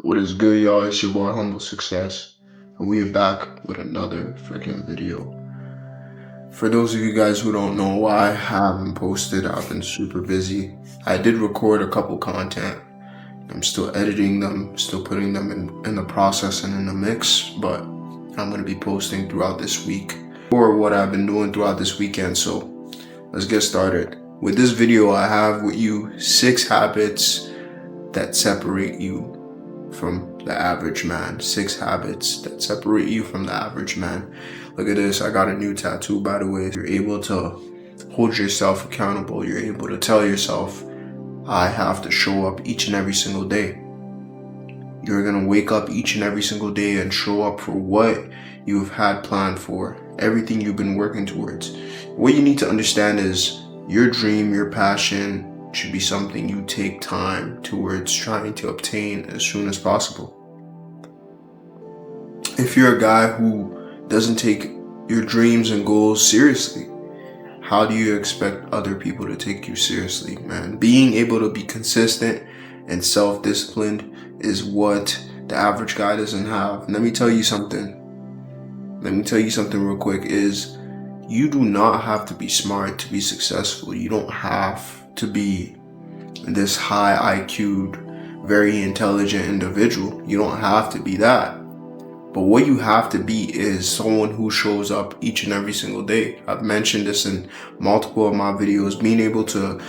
What is good, y'all? It's your boy Humble Success, and we are back with another freaking video. For those of you guys who don't know why I haven't posted, I've been super busy. I did record a couple content. I'm still editing them, still putting them in the process and in the mix, but I'm going to be posting throughout this week or what I've been doing throughout this weekend. So let's get started. With this video, I have with you 6 habits that separate you from the average man. 6 habits that separate you from the average man. Look at this. I got a new tattoo, by the way. You're able to hold yourself accountable. You're able to tell yourself, I have to show up each and every single day. You're going to wake up each and every single day and show up for what you've had planned for, everything you've been working towards. What you need to understand is your dream, your passion, should be something you take time towards trying to obtain as soon as possible. If you're a guy who doesn't take your dreams and goals seriously, how do you expect other people to take you seriously, man? Being able to be consistent and self-disciplined is what the average guy doesn't have. Let me tell you something real quick, is you do not have to be smart to be successful. You don't have to be this high IQ'd, very intelligent individual. You don't have to be that. But what you have to be is someone who shows up each and every single day. I've mentioned this in multiple of my videos. Being able to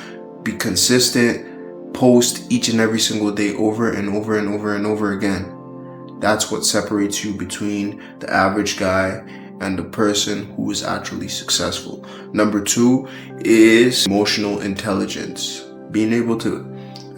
be consistent, post each and every single day over and over and over and over again. That's what separates you between the average guy and the person who is actually successful. Number 2 is emotional intelligence. Being able to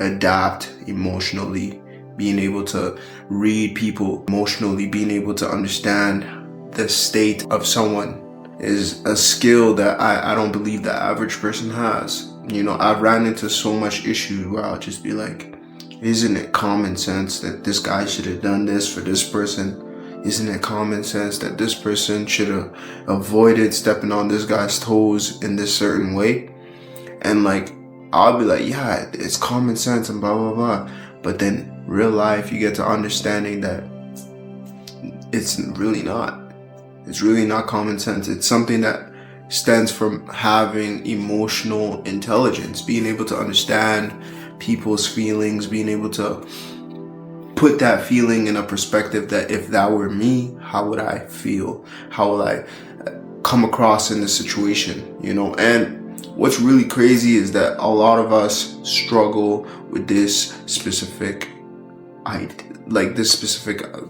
adapt emotionally, being able to read people emotionally, being able to understand the state of someone is a skill that I don't believe the average person has. You know, I've ran into so much issues where I'll just be like, isn't it common sense that this guy should have done this for this person? Isn't it common sense that this person should have avoided stepping on this guy's toes in this certain way? And like, I'll be like, yeah, it's common sense and blah, blah, blah. But then real life, you get to understanding that it's really not. It's really not common sense. It's something that stems from having emotional intelligence, being able to understand people's feelings, being able to put that feeling in a perspective that if that were me, how would I feel? How would I come across in this situation? You know, and what's really crazy is that a lot of us struggle with this specific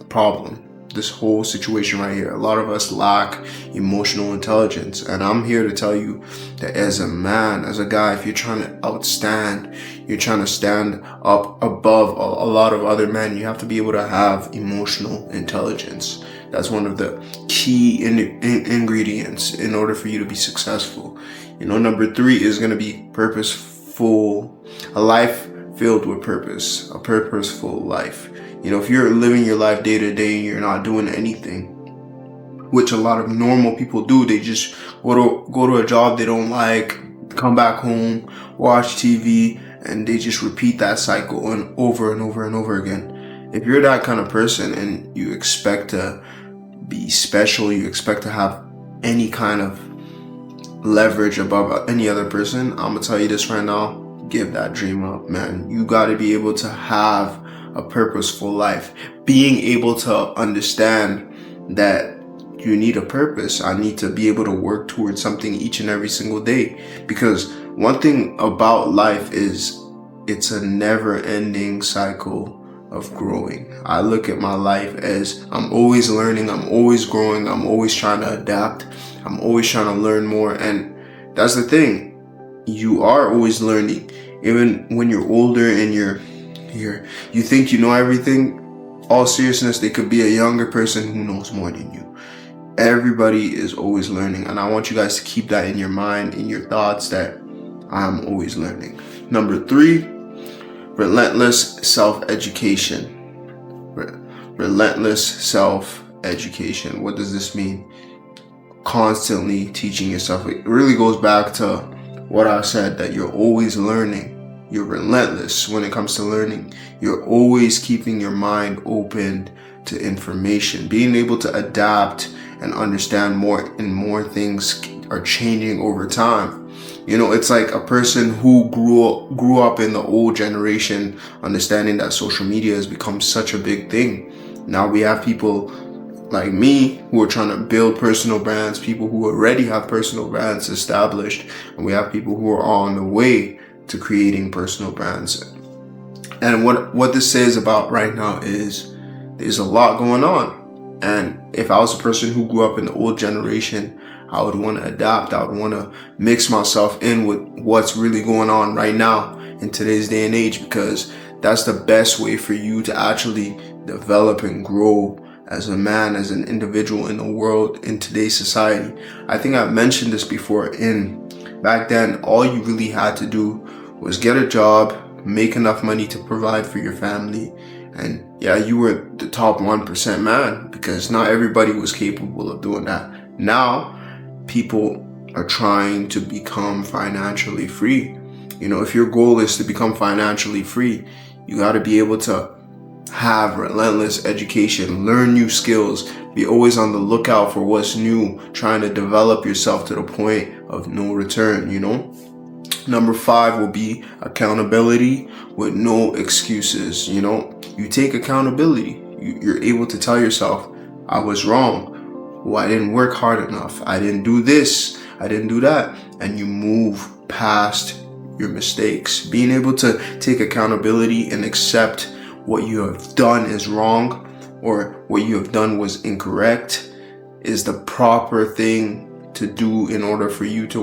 problem, this whole situation right here. A lot of us lack emotional intelligence, and I'm here to tell you that as a man, as a guy, if you're trying to outstand, you're trying to stand up above a lot of other men, you have to be able to have emotional intelligence. That's one of the key ingredients in order for you to be successful. You know, number 3 is going to be purposeful, a life filled with purpose, a purposeful life. You know, if you're living your life day to day and you're not doing anything, which a lot of normal people do, they just go to a job they don't like, come back home, watch TV, and they just repeat that cycle and over and over and over again. If you're that kind of person and you expect to be special, you expect to have any kind of leverage above any other person, I'm gonna tell you this right now, give that dream up, man. You gotta be able to have a purposeful life. Being able to understand that you need a purpose. I need to be able to work towards something each and every single day. Because one thing about life is it's a never-ending cycle of growing. I look at my life as I'm always learning, I'm always growing, I'm always trying to adapt, I'm always trying to learn more. And that's the thing, you are always learning. Even when you're older and you think you know everything, all seriousness, they could be a younger person who knows more than you. Everybody is always learning, and I want you guys to keep that in your mind, in your thoughts, that I'm always learning. Number 3, relentless self-education. Relentless self-education. What does this mean? Constantly teaching yourself. It really goes back to what I said, that you're always learning. You're relentless when it comes to learning. You're always keeping your mind open to information. Being able to adapt and understand more and more things are changing over time. It's like a person who grew up in the old generation, understanding that social media has become such a big thing. Now we have people like me who are trying to build personal brands, people who already have personal brands established, and we have people who are on the way to creating personal brands. And what this says about right now is there's a lot going on. And if I was a person who grew up in the old generation, I would want to adapt. I would want to mix myself in with what's really going on right now in today's day and age, because that's the best way for you to actually develop and grow as a man, as an individual in the world, in today's society. I think I've mentioned this before. Back then, all you really had to do was get a job, make enough money to provide for your family, and yeah, you were the top 1% man, because not everybody was capable of doing that. Now, people are trying to become financially free. If your goal is to become financially free, you got to be able to have relentless education, learn new skills, be always on the lookout for what's new, trying to develop yourself to the point of no return. Number 5 will be accountability with no excuses. You take accountability. You're able to tell yourself, I was wrong. Well, I didn't work hard enough. I didn't do this. I didn't do that. And you move past your mistakes. Being able to take accountability and accept what you have done is wrong, or what you have done was incorrect, is the proper thing to do in order for you to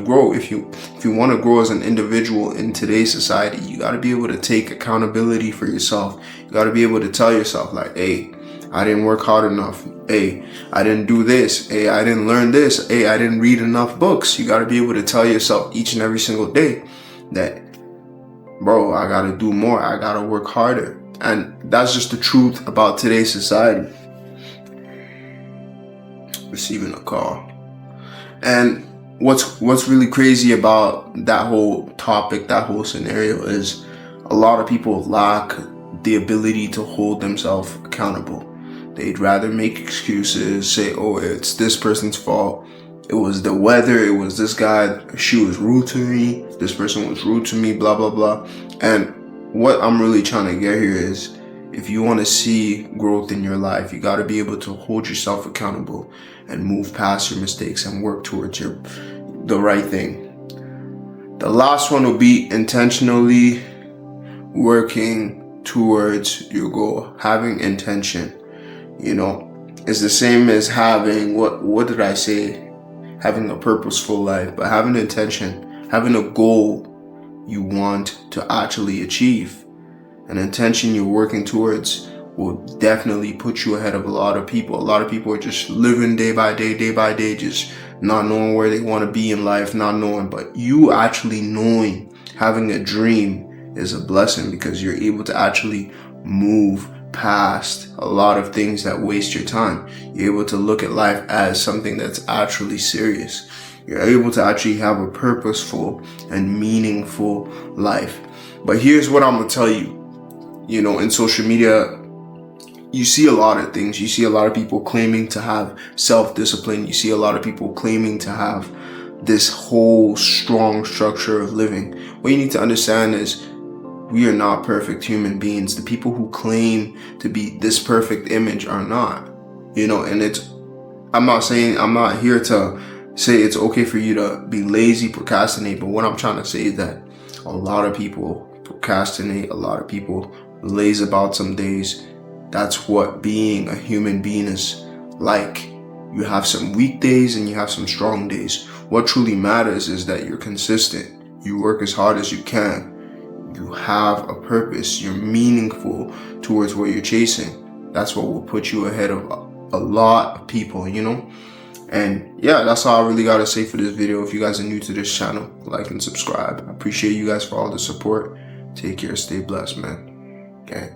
grow. If you want to grow as an individual in today's society, you got to be able to take accountability for yourself. You got to be able to tell yourself, like, hey, I didn't work hard enough. Hey, I didn't do this. Hey, I didn't learn this. Hey, I didn't read enough books. You got to be able to tell yourself each and every single day that, bro, I got to do more. I got to work harder. And that's just the truth about today's society. Receiving a call. And what's really crazy about that whole topic, that whole scenario, is a lot of people lack the ability to hold themselves accountable. They'd rather make excuses, say, oh, it's this person's fault. It was the weather. It was this guy. She was rude to me. This person was rude to me, blah, blah, blah. And what I'm really trying to get here is, if you want to see growth in your life, you got to be able to hold yourself accountable and move past your mistakes and work towards the right thing. The last one will be intentionally working towards your goal. Having intention, is the same as having, what did I say? Having a purposeful life, but having intention, having a goal you want to actually achieve. An intention you're working towards will definitely put you ahead of a lot of people. A lot of people are just living day by day, just not knowing where they want to be in life, not knowing. But you actually knowing, having a dream is a blessing, because you're able to actually move past a lot of things that waste your time. You're able to look at life as something that's actually serious. You're able to actually have a purposeful and meaningful life. But here's what I'm going to tell you. In social media, you see a lot of things. You see a lot of people claiming to have self-discipline. You see a lot of people claiming to have this whole strong structure of living. What you need to understand is, we are not perfect human beings. The people who claim to be this perfect image are not. And I'm not here to say it's okay for you to be lazy, procrastinate. But what I'm trying to say is that a lot of people procrastinate. A lot of people laze about some days. That's what being a human being is like. You have some weak days and you have some strong days. What truly matters is that you're consistent. You work as hard as you can. You have a purpose. You're meaningful towards what you're chasing. That's what will put you ahead of a lot of people, And yeah, that's all I really got to say for this video. If you guys are new to this channel, like and subscribe. I appreciate you guys for all the support. Take care. Stay blessed, man. Okay.